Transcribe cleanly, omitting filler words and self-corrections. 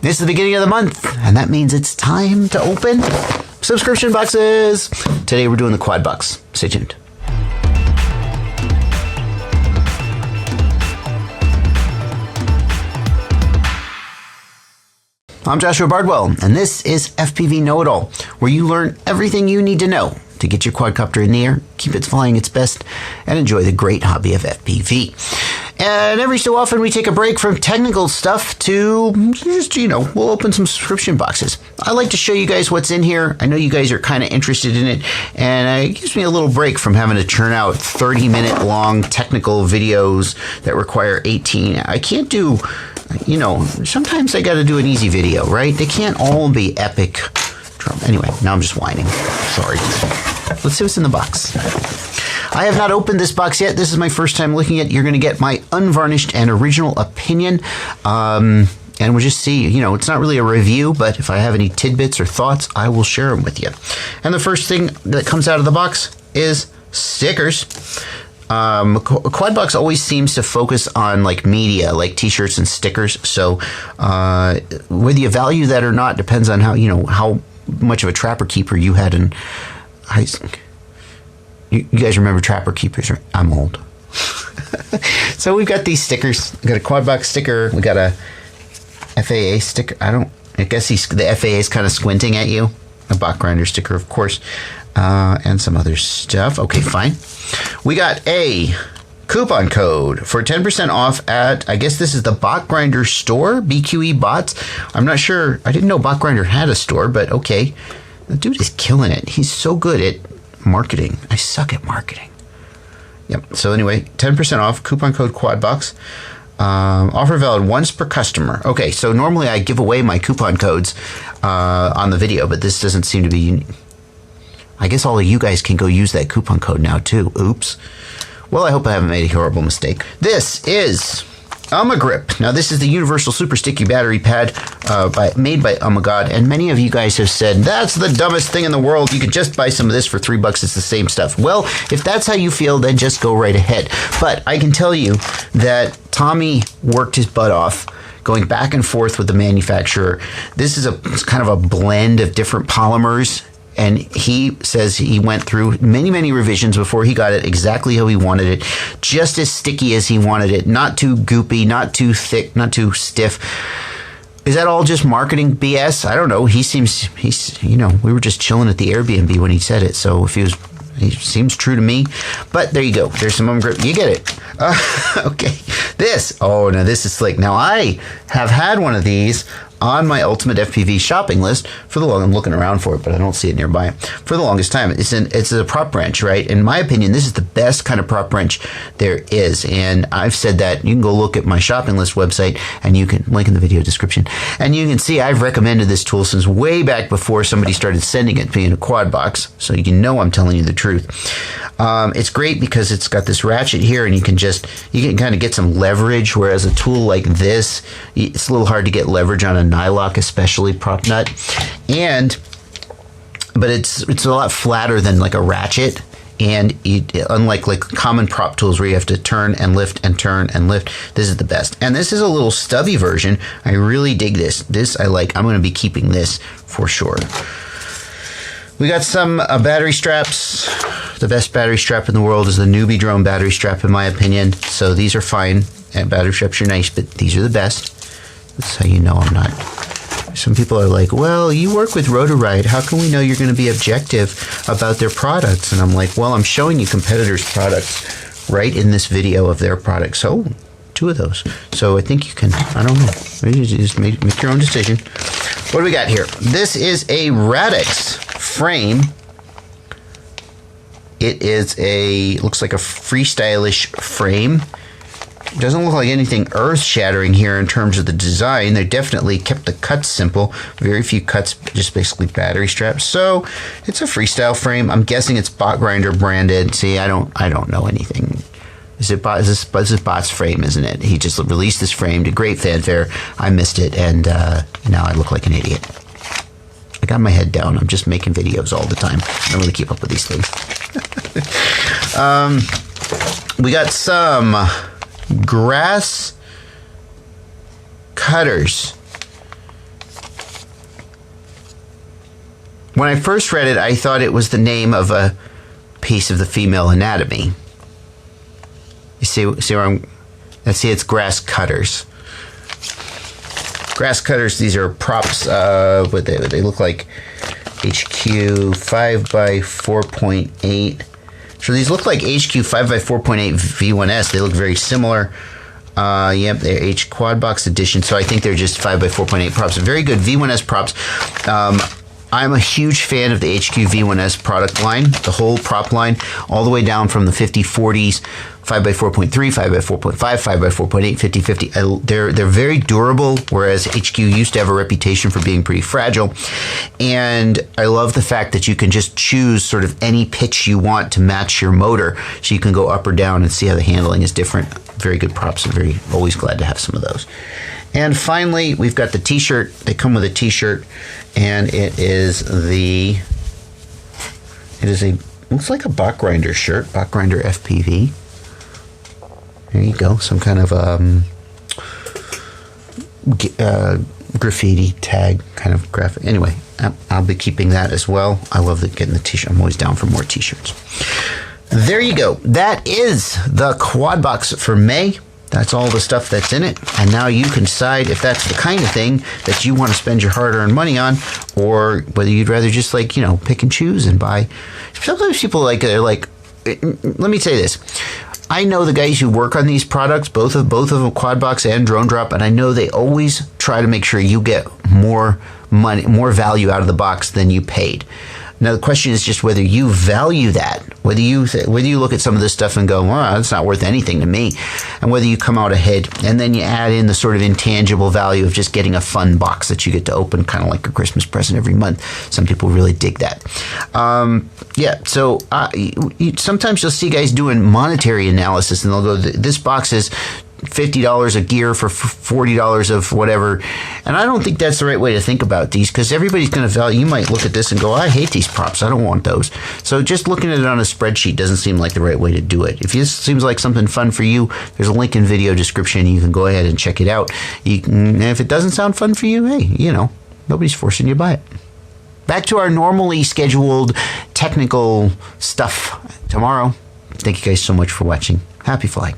This is the beginning of the month, and that means it's time to open subscription boxes. Today we're doing the Quad box. Stay tuned. I'm Joshua Bardwell, and this is FPV Know-It-All, where you learn everything you need to know to get your quadcopter in the air, keep it flying its best, and enjoy the great hobby of FPV. And every so often we take a break from technical stuff to just, we'll open some subscription boxes. I like to show you guys what's in here. I know you guys are kind of interested in it, and it gives me a little break from having to churn out 30-minute long technical videos that require 18. I can't do, sometimes I got to do an easy video, right? They can't all be epic. Anyway, now I'm just whining. Sorry. Let's see what's in the box. I have not opened this box yet. This is my first time looking at it. You're going to get my unvarnished and original opinion. And we'll just see. It's not really a review, but if I have any tidbits or thoughts, I will share them with you. And the first thing that comes out of the box is stickers. Quad box always seems to focus on like media, like T-shirts and stickers. So whether you value that or not depends on how much of a trapper keeper you had in high school. You guys remember trapper keepers, right? I'm old. So we've got these stickers. We got a Quad box sticker. We got a FAA sticker. I guess the FAA is kind of squinting at you. A bot grinder sticker, of course. And some other stuff. Okay, fine. We got a coupon code for 10% off at, I guess this is the Bot Grinder store, BQE Bots. I'm not sure. I didn't know Bot Grinder had a store, but okay. The dude is killing it. He's so good at marketing. I suck at marketing. Yep. So anyway, 10% off, coupon code QuadBox. Offer valid once per customer. Okay, so normally I give away my coupon codes on the video, but this doesn't seem to be unique. I guess all of you guys can go use that coupon code now too. Oops. Well, I hope I haven't made a horrible mistake. This is Grip. Now, this is the universal super sticky battery pad made by KWAD, and many of you guys have said, that's the dumbest thing in the world. You could just buy some of this for $3. It's the same stuff. Well, if that's how you feel, then just go right ahead. But I can tell you that Tommy worked his butt off going back and forth with the manufacturer. This is it's kind of a blend of different polymers. And he says he went through many, many revisions before he got it exactly how he wanted it, just as sticky as he wanted it, not too goopy, not too thick, not too stiff. Is that all just marketing BS? I don't know. We were just chilling at the Airbnb when he said it, so he seems true to me. But there you go. There's some grip. You get it. Okay. Now this is slick. Now I have had one of these on my Ultimate FPV shopping list for the long. I'm looking around for it, but I don't see it nearby. For the longest time, it's a prop wrench, right? In my opinion, this is the best kind of prop wrench there is, and I've said that. You can go look at my shopping list website, and you can link in the video description, and you can see I've recommended this tool since way back before somebody started sending it to me in a Quad box, so you know I'm telling you the truth. It's great because it's got this ratchet here, and you can kind of get some leverage, whereas a tool like this, it's a little hard to get leverage on a nylock, especially prop nut, but it's a lot flatter than like a ratchet, and unlike like common prop tools where you have to turn and lift and turn and lift, this is the best. And this is a little stubby version. I really dig this. This I like. I'm going to be keeping this for sure. We got some battery straps. The best battery strap in the world is the Newbie Drone battery strap, in my opinion. So these are fine, and battery straps are nice, but these are the best. That's how you know I'm not. Some people are like, well, you work with Rotoride. How can we know you're going to be objective about their products? And I'm like, well, I'm showing you competitors' products right in this video of their products. So, 2 of those. So I think you can, I don't know. Maybe just make your own decision. What do we got here? This is a Radix frame. It is looks like a freestylish frame. It doesn't look like anything earth-shattering here in terms of the design. They definitely kept the cuts simple. Very few cuts, just basically battery straps. So it's a freestyle frame. I'm guessing it's Bot Grinder branded. See, I don't know anything. This is Bot's frame, isn't it? He just released this frame to great fanfare. I missed it, and now I look like an idiot. I got my head down. I'm just making videos all the time. I don't really keep up with these things. We got some grass cutters. When I first read it, I thought it was the name of a piece of the female anatomy. You see where I'm... Let's see, it's grass cutters. Grass cutters, these are props. What they look like HQ 5x4.8. So these look like HQ 5x4.8 V1S. They look very similar. Yep, they're KWAD box edition. So I think they're just 5x4.8 props. Very good V1S props. I'm a huge fan of the HQ V1S product line, the whole prop line, all the way down from the 5040s, 5x4.3, 5x4.5, 5x4.8, 5050. They're very durable, whereas HQ used to have a reputation for being pretty fragile. And I love the fact that you can just choose sort of any pitch you want to match your motor, so you can go up or down and see how the handling is different. Very good props, and always glad to have some of those. And finally, we've got the T-shirt. They come with a T-shirt, and it looks like a Bach Grinder shirt, Bach Grinder FPV. There you go, some kind of graffiti tag kind of graphic. Anyway, I'll be keeping that as well. I love getting the T-shirt. I'm always down for more T-shirts. There you go. That is the KWAD box for May. That's all the stuff that's in it. And now you can decide if that's the kind of thing that you want to spend your hard-earned money on, or whether you'd rather just pick and choose and buy. Sometimes people let me say this. I know the guys who work on these products, both of them, KWAD box and Drone Drop, and I know they always try to make sure you get more money, more value out of the box than you paid. Now the question is just whether you value that, whether you look at some of this stuff and go, well, it's not worth anything to me, and whether you come out ahead, and then you add in the sort of intangible value of just getting a fun box that you get to open, kind of like a Christmas present every month. Some people really dig that. So sometimes you'll see guys doing monetary analysis, and they'll go, this box is $50 of gear for $40 of whatever. And I don't think that's the right way to think about these, because everybody's going to value. You might look at this and go, I hate these props, I don't want those. So just looking at it on a spreadsheet doesn't seem like the right way to do it. If this seems like something fun for you, there's a link in video description. You can go ahead and check it out. And if it doesn't sound fun for you, hey, nobody's forcing you to buy it. Back to our normally scheduled technical stuff tomorrow. Thank you guys so much for watching. Happy flying.